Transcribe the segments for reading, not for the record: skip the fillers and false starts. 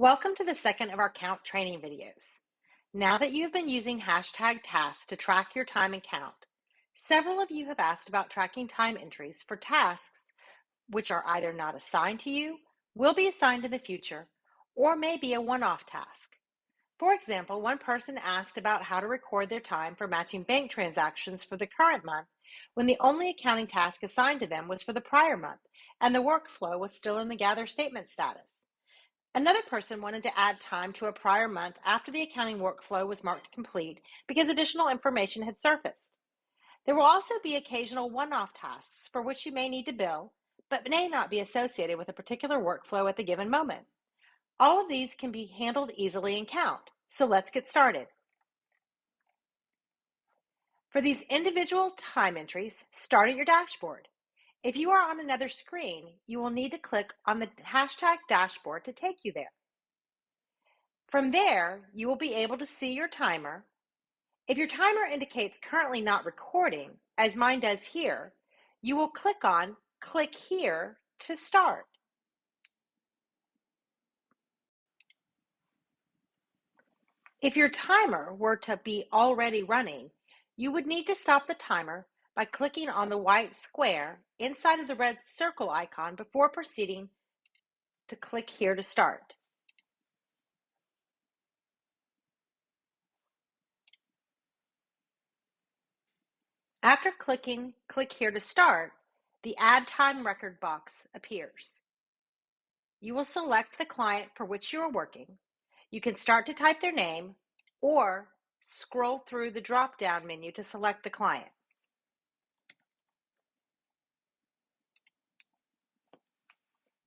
Welcome to the second of our count training videos. Now that you've been using hashtag tasks to track your time and count, several of you have asked about tracking time entries for tasks which are either not assigned to you, will be assigned in the future, or may be a one-off task. For example, one person asked about how to record their time for matching bank transactions for the current month when the only accounting task assigned to them was for the prior month and the workflow was still in the gather statement status. Another person wanted to add time to a prior month after the accounting workflow was marked complete because additional information had surfaced. There will also be occasional one-off tasks for which you may need to bill, but may not be associated with a particular workflow at the given moment. All of these can be handled easily in Count, so let's get started. For these individual time entries, start at your dashboard. If you are on another screen, you will need to click on the hashtag dashboard to take you there. From there, you will be able to see your timer. If your timer indicates currently not recording, as mine does here, you will click here to start. If your timer were to be already running, you would need to stop the timer by clicking on the white square inside of the red circle icon before proceeding to click here to start. After clicking click here to start, the Add Time Record box appears. You will select the client for which you are working. You can start to type their name or scroll through the drop-down menu to select the client.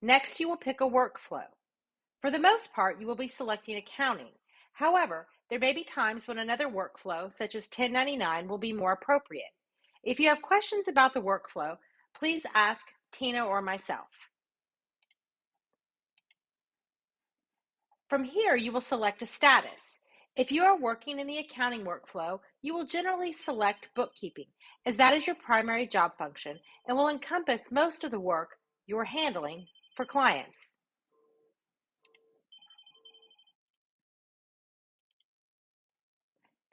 Next, you will pick a workflow. For the most part, you will be selecting accounting. However, there may be times when another workflow, such as 1099, will be more appropriate. If you have questions about the workflow, please ask Tina or myself. From here, you will select a status. If you are working in the accounting workflow, you will generally select bookkeeping, as that is your primary job function and will encompass most of the work you are handling for clients.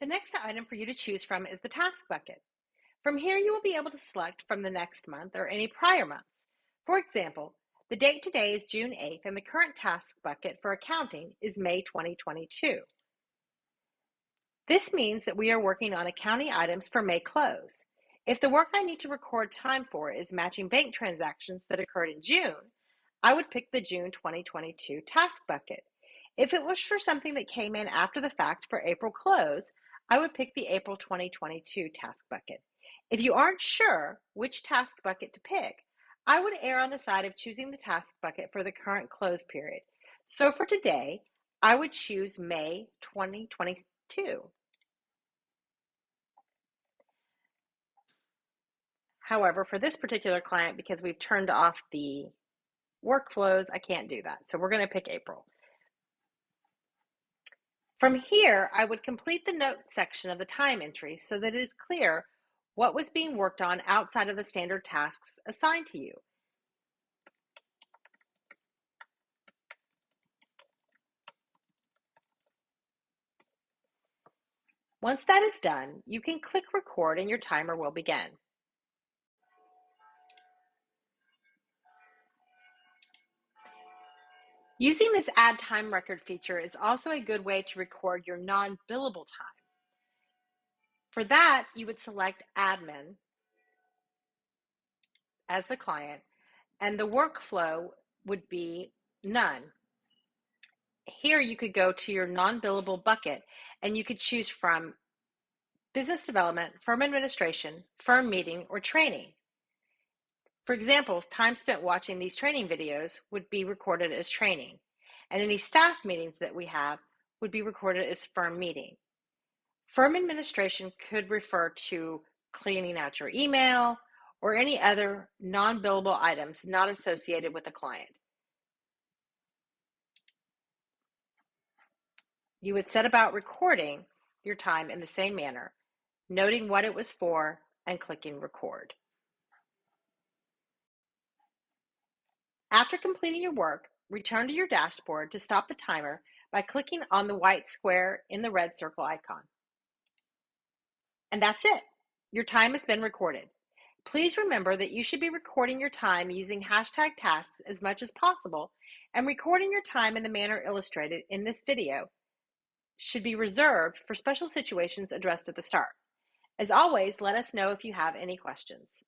The next item for you to choose from is the task bucket. From here, you will be able to select from the next month or any prior months. For example, the date today is June 8th and the current task bucket for accounting is May 2022. This means that we are working on accounting items for May close. If the work I need to record time for is matching bank transactions that occurred in June, I would pick the June 2022 task bucket. If it was for something that came in after the fact for April close, I would pick the April 2022 task bucket. If you aren't sure which task bucket to pick, I would err on the side of choosing the task bucket for the current close period. So for today, I would choose May 2022. However, for this particular client, because we've turned off the workflows, I can't do that. So we're going to pick April. From here, I would complete the note section of the time entry so that it is clear what was being worked on outside of the standard tasks assigned to you. Once that is done, you can click record and your timer will begin. Using this Add Time Record feature is also a good way to record your non-billable time. For that, you would select Admin as the client, and the workflow would be None. Here you could go to your non-billable bucket and you could choose from business development, firm administration, firm meeting, or training. For example, time spent watching these training videos would be recorded as training, and any staff meetings that we have would be recorded as firm meeting. Firm administration could refer to cleaning out your email or any other non-billable items not associated with a client. You would set about recording your time in the same manner, noting what it was for and clicking record. After completing your work, return to your dashboard to stop the timer by clicking on the white square in the red circle icon. And that's it. Your time has been recorded. Please remember that you should be recording your time using hashtag tasks as much as possible, and recording your time in the manner illustrated in this video should be reserved for special situations addressed at the start. As always, let us know if you have any questions.